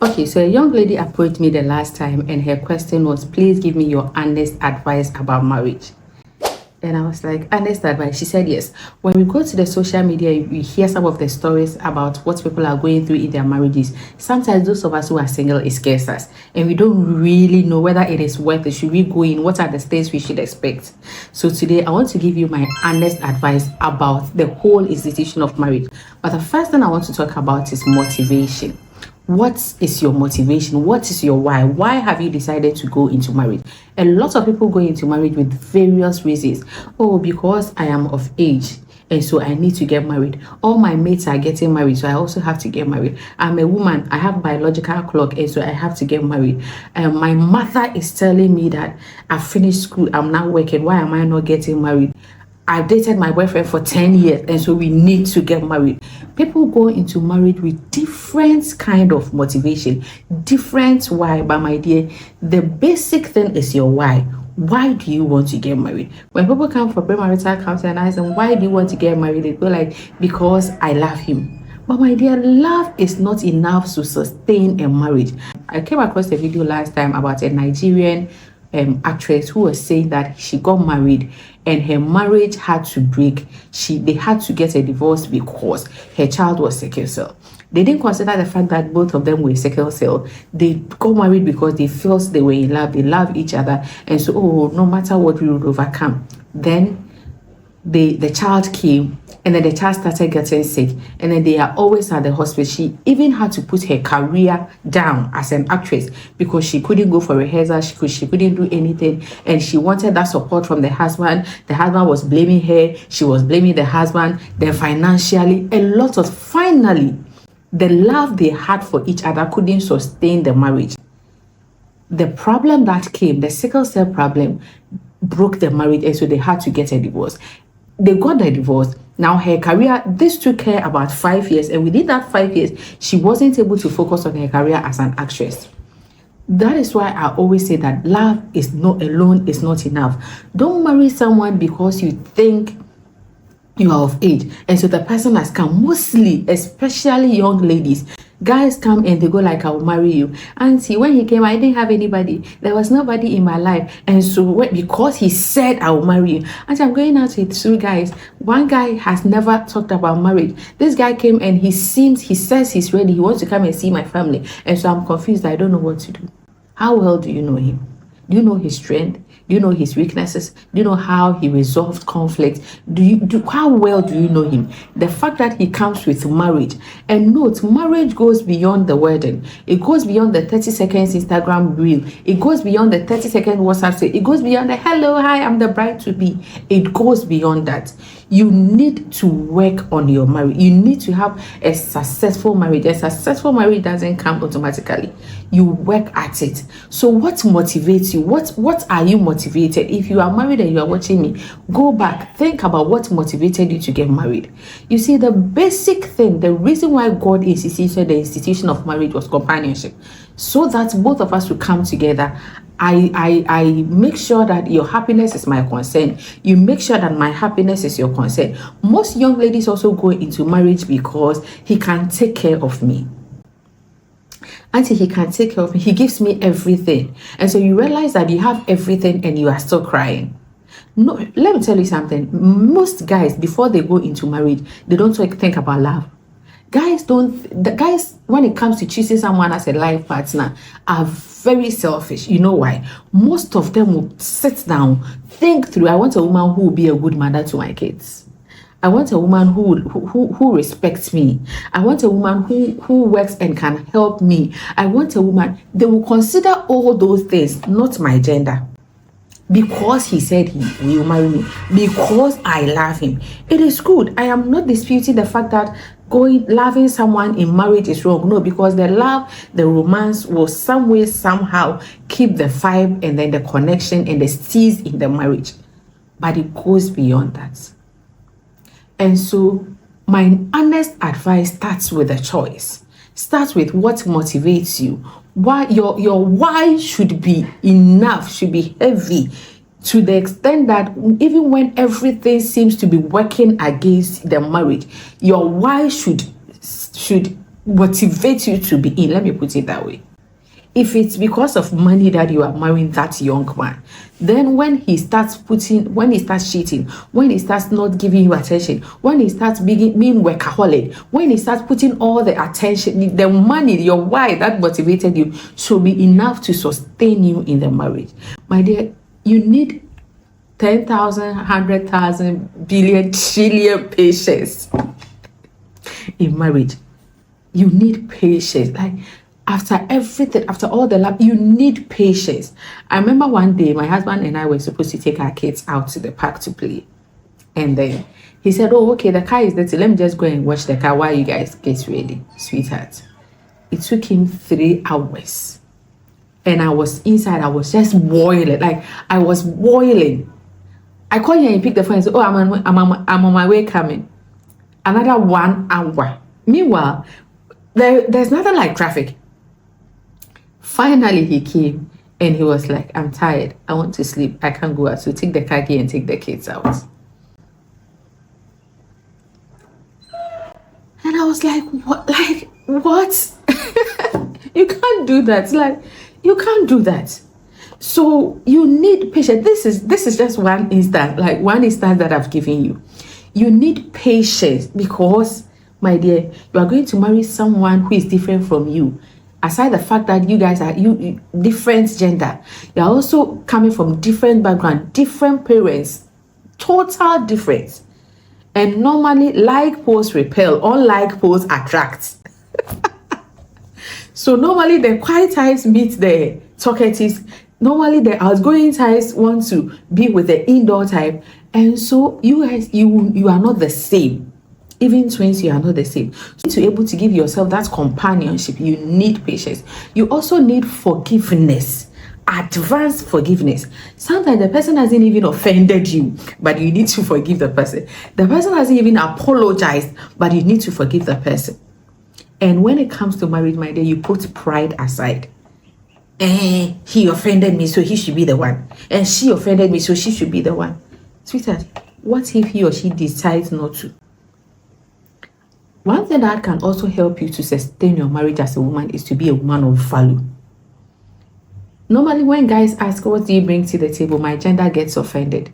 Okay, so a young lady approached me the last time, and her question was, please give me your honest advice about marriage. And I was like, honest advice? She said, yes. When we go to the social media, we hear some of the stories about what people are going through in their marriages. Sometimes those of us who are single, it scares us. And we don't really know whether it is worth it. Should we go in? What are the steps we should expect? So today, I want to give you my honest advice about the whole institution of marriage. But the first thing I want to talk about is motivation. What is your motivation? What is your why? Why have you decided to go into marriage? A lot of people go into marriage with various reasons. Oh, because I am of age and so I need to get married. All my mates are getting married, so I also have to get married. I'm a woman, I have biological clock, and so I have to get married. My mother is telling me that I finished school, I'm now working. Why am I not getting married? I've dated my boyfriend for 10 years, and so we need to get married. People go into marriage with different kind of motivation, different why. But my dear, the basic thing is your why. Why do you want to get married? When people come for premarital counseling and I ask them, why do you want to get married? They go like, because I love him. But my dear, love is not enough to sustain a marriage. I came across a video last time about a Nigerian actress who was saying that she got married and her marriage had to break. They had to get a divorce because her child was sickle cell. They didn't consider the fact that both of them were sickle cell. They got married because they felt they were in love, they love each other, and so no matter what, we would overcome. Then the child came, and then the child started getting sick, and then they are always at the hospital. She even had to put her career down as an actress because she couldn't go for rehearsal, she couldn't do anything, and she wanted that support from the husband. The husband was blaming her, she was blaming the husband. Then financially, finally, the love they had for each other couldn't sustain the marriage. The problem that came, the sickle cell problem, broke the marriage, and so they had to get a divorce. They got the divorce. Now her career, this took her about 5 years, and within that 5 years, she wasn't able to focus on her career as an actress. That is why I always say that love is not alone, is not enough. Don't marry someone because you think you are of age, and so the person has come. Mostly, especially young ladies, guys come and they go like, I will marry you. Auntie, when he came, I didn't have anybody. There was nobody in my life. And so because he said I will marry you. Auntie, I'm going out with 2 guys. One guy has never talked about marriage. This guy came and he says he's ready. He wants to come and see my family. And so I'm confused. I don't know what to do. How well do you know him? Do you know his strength? Do you know his weaknesses? Do you know how he resolved conflict? How well do you know him? The fact that he comes with marriage, and note, marriage goes beyond the wedding. It goes beyond the 30 seconds Instagram reel. It goes beyond the 30-second WhatsApp say. It goes beyond the hello, hi, I'm the bride to be. It goes beyond that. You need to work on your marriage. You need to have a successful marriage. A successful marriage doesn't come automatically. You work at it. So what motivates you? What are you motivated? If you are married and you are watching me, go back, think about what motivated you to get married. You see, the basic thing, the reason why God instituted the institution of marriage was companionship, so that both of us will come together. I make sure that your happiness is my concern. You make sure that my happiness is your concern. Most young ladies also go into marriage because he can take care of me. Auntie, he can take care of me. He gives me everything. And so you realize that you have everything and you are still crying. No, let me tell you something. Most guys, before they go into marriage, they don't think about love. Guys, when it comes to choosing someone as a life partner, are very selfish. You know why? Most of them will sit down, think through. I want a woman who will be a good mother to my kids. I want a woman who respects me. I want a woman who works and can help me. I want a woman. They will consider all those things, not my gender. Because he said he will marry me, because I love him. It is good. I am not disputing the fact that loving someone in marriage is wrong. No, because the love, the romance will some way, somehow keep the vibe and then the connection and the steez in the marriage. But it goes beyond that. And so my honest advice starts with a choice. Starts with what motivates you. Why your why should be enough, should be heavy, to the extent that even when everything seems to be working against the marriage, your why should motivate you to be in. Let me put it that way. If it's because of money that you are marrying that young man, then when he starts cheating, when he starts not giving you attention, when he starts being workaholic, when he starts putting all the attention, the money, your why that motivated you should be enough to sustain you in the marriage. My dear, you need 10,000, 100,000, billion, trillion patience in marriage. You need patience. Like, after everything, after all the love, you need patience. I remember one day my husband and I were supposed to take our kids out to the park to play. And then he said, oh, okay, the car is dirty. Let me just go and wash the car while you guys get ready, sweetheart. It took him 3 hours. And I was inside, I was just boiling. Like, I was boiling. I called you and picked the phone and said, oh, I'm on my way coming. Another 1 hour. Meanwhile, there's nothing like traffic. Finally, he came and he was like, I'm tired. I want to sleep. I can't go out. So take the car key and take the kids out. And I was like, what? Like, what? You can't do that. Like, you can't do that. So you need patience. This is just one instance, like one instance that I've given you. You need patience because, my dear, you are going to marry someone who is different from you. Aside the fact that you guys are you different gender, you are also coming from different background, different parents, total difference. And normally, like poles repel, unlike poles attract. So normally the quiet types meet the talkatives. Normally the outgoing types want to be with the indoor type. And so you guys, you are not the same. Even twins, you are not the same. To be able to give yourself that companionship, you need patience. You also need forgiveness, advanced forgiveness. Sometimes the person hasn't even offended you, but you need to forgive the person. The person hasn't even apologized, but you need to forgive the person. And when it comes to marriage, my dear, you put pride aside. He offended me, so he should be the one. And she offended me, so she should be the one. Sweetheart, what if he or she decides not to? One thing that can also help you to sustain your marriage as a woman is to be a woman of value. Normally, when guys ask, what do you bring to the table? My gender gets offended.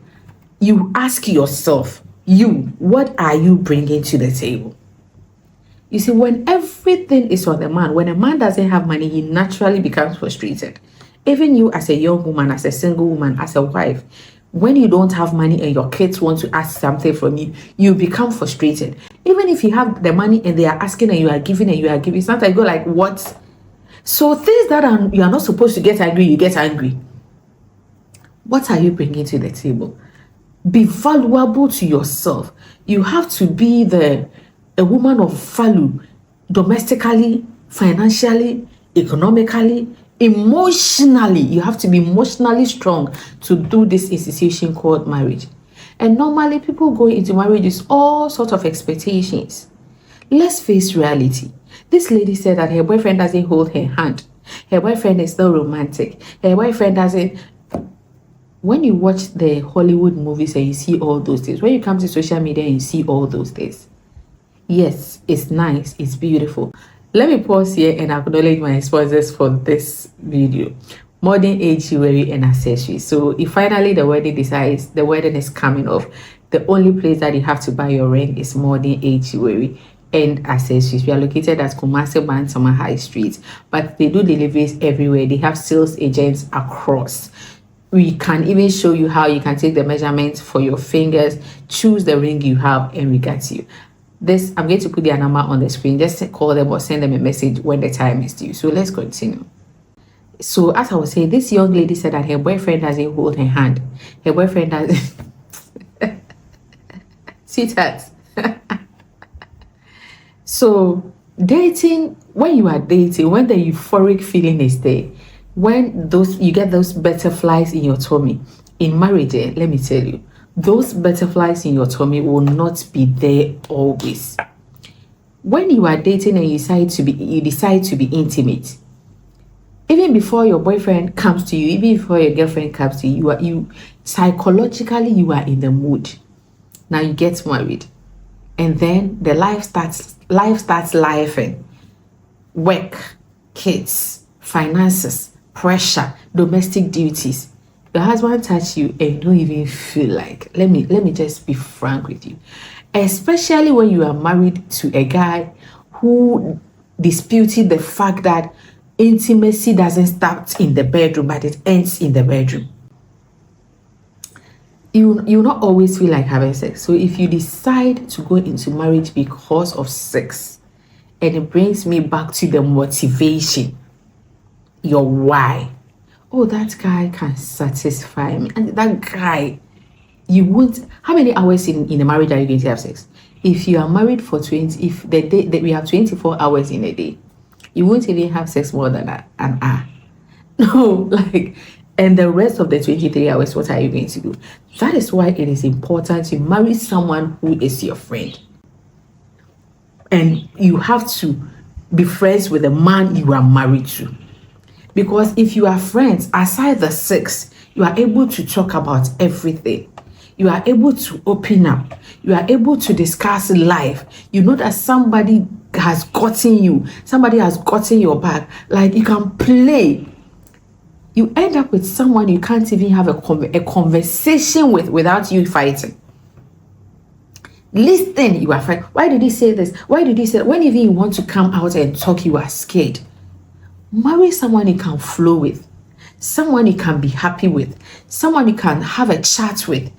You ask yourself, what are you bringing to the table? You see, when everything is on the man, when a man doesn't have money, he naturally becomes frustrated. Even you as a young woman, as a single woman, as a wife, when you don't have money and your kids want to ask something from you, you become frustrated. Even if you have the money and they are asking and you are giving, sometimes you go like, what? So things that you are not supposed to get angry, you get angry. What are you bringing to the table? Be valuable to yourself. You have to be a woman of value, domestically, financially, economically, emotionally. You have to be emotionally strong to do this institution called marriage. And normally people go into marriage with all sorts of expectations. Let's face reality. This lady said that her boyfriend doesn't hold her hand. Her boyfriend is not romantic. Her boyfriend doesn't. When you watch the Hollywood movies and you see all those things, when you come to social media and you see all those things, yes, it's nice, it's beautiful. Let me pause here and acknowledge my sponsors for this video. Modern age jewelry and accessories. So if finally the wedding is coming off, the only place that you have to buy your ring is Modern age jewelry and accessories. We are located at Kumasi Bantama High Street, but they do deliveries everywhere. They have sales agents across. We can even show you how you can take the measurements for your fingers, choose the ring you have, and we get you. This, I'm going to put their number on the screen. Just call them or send them a message when the time is due. So let's continue. So as I was saying, this young lady said that her boyfriend doesn't hold her hand. Her boyfriend doesn't. Sweetheart. So dating, when you are dating, when the euphoric feeling is there, when you get those butterflies in your tummy, in marriage, let me tell you, those butterflies in your tummy will not be there always. When you are dating and you decide to be intimate, even before your boyfriend comes to you, even before your girlfriend comes to you, you psychologically you are in the mood. Now you get married, and then the life starts lifing. work, kids, finances, pressure, domestic duties. Your husband touch you and you don't even feel like, let me just be frank with you. Especially when you are married to a guy who disputed the fact that intimacy doesn't start in the bedroom, but it ends in the bedroom. You not always feel like having sex. So if you decide to go into marriage because of sex, and it brings me back to the motivation, your why. Oh, that guy can satisfy me. And that guy, you won't. How many hours in a marriage are you going to have sex? If you are married for 20, if the day that we have 24 hours in a day, you won't even have sex more than an hour. No, like, and the rest of the 23 hours, what are you going to do? That is why it is important to marry someone who is your friend. And you have to be friends with the man you are married to. Because if you are friends, aside the sex, you are able to talk about everything. You are able to open up. You are able to discuss life. You know that somebody has gotten you. Somebody has gotten your back. Like, you can play. You end up with someone you can't even have a conversation with without you fighting. Listen, you are fighting. Why did he say this? Why did he say that? When even you want to come out and talk, you are scared. Marry someone you can flow with. Someone you can be happy with. Someone you can have a chat with.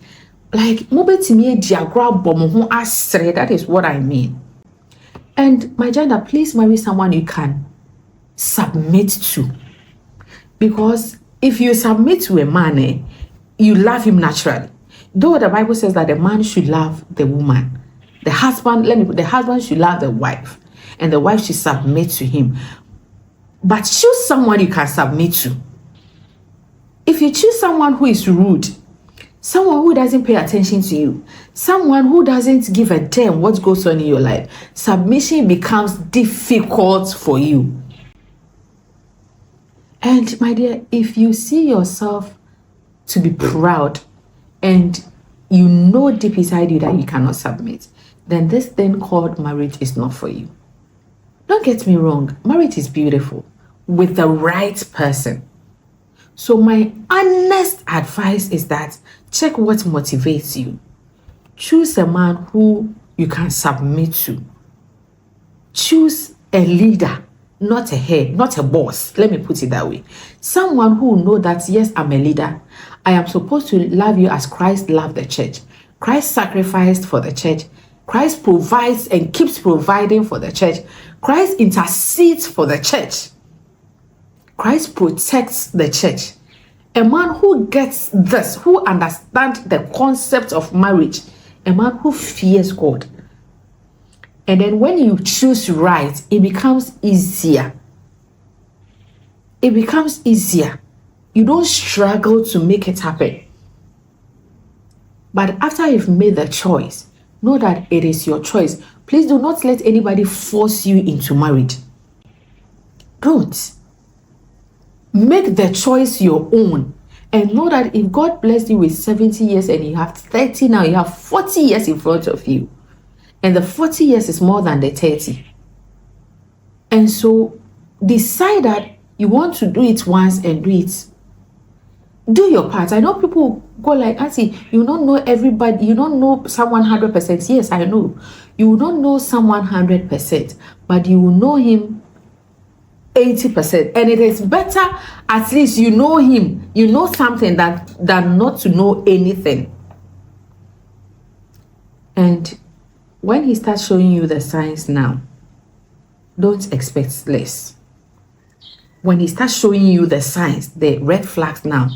Like, that is what I mean. And my gender, please marry someone you can submit to. Because if you submit to a man, you love him naturally. Though the Bible says that the man should love the woman, the husband should love the wife, and the wife should submit to him. But choose someone you can submit to. If you choose someone who is rude, someone who doesn't pay attention to you, someone who doesn't give a damn what goes on in your life, submission becomes difficult for you. And my dear, if you see yourself to be proud and you know deep inside you that you cannot submit, then this thing called marriage is not for you. Don't get me wrong, marriage is beautiful with the right person. So my honest advice is that check what motivates you. Choose a man who you can submit to. Choose a leader, not a head, not a boss. Let me put it that way. Someone who will know that, yes, I'm a leader. I am supposed to love you as Christ loved the church. Christ sacrificed for the church. Christ provides and keeps providing for the church. Christ intercedes for the church. Christ protects the church. A man who gets this, who understands the concept of marriage, a man who fears God. And then when you choose right, it becomes easier. It becomes easier. You don't struggle to make it happen. But after you've made the choice, know that it is your choice. Please do not let anybody force you into marriage. Don't. Make the choice your own. And know that if God blessed you with 70 years and you have 30 now, you have 40 years in front of you. And the 40 years is more than the 30. And so decide that you want to do it once and do it. Do your part. I know people go like, Auntie, you don't know everybody. You don't know someone 100%. Yes, I know. You don't know someone 100%, but you will know him 80%. And it is better, at least you know him. You know something than not to know anything. And when he starts showing you the signs now, don't expect less. When he starts showing you the signs, the red flags now,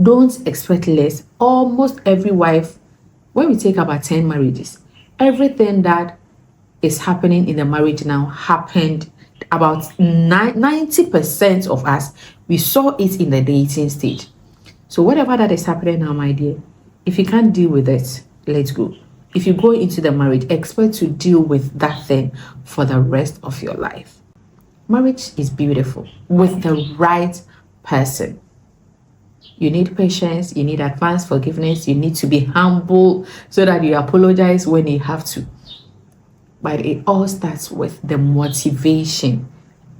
don't expect less. Almost every wife, when we take about 10 marriages, everything that is happening in the marriage now happened. About 90% of us, we saw it in the dating stage. So whatever that is happening now, my dear, if you can't deal with it, let's go. If you go into the marriage, expect to deal with that thing for the rest of your life. Marriage is beautiful with the right person. You need patience, you need advanced forgiveness, you need to be humble so that you apologize when you have to. But it all starts with the motivation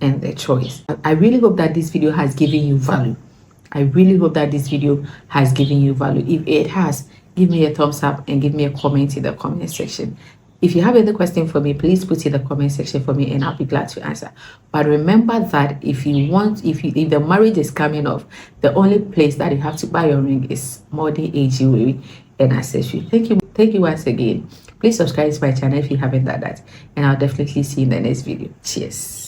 and their choice. I really hope that this video has given you value. I really hope that this video has given you value. If it has, give me a thumbs up and give me a comment in the comment section. If you have any question for me, please put in the comment section for me and I'll be glad to answer. But remember that if the marriage is coming off, the only place that you have to buy your ring is Modern Age Jewelry and Accessory. Thank you once again. Please subscribe to my channel if you haven't done that. And I'll definitely see you in the next video. Cheers.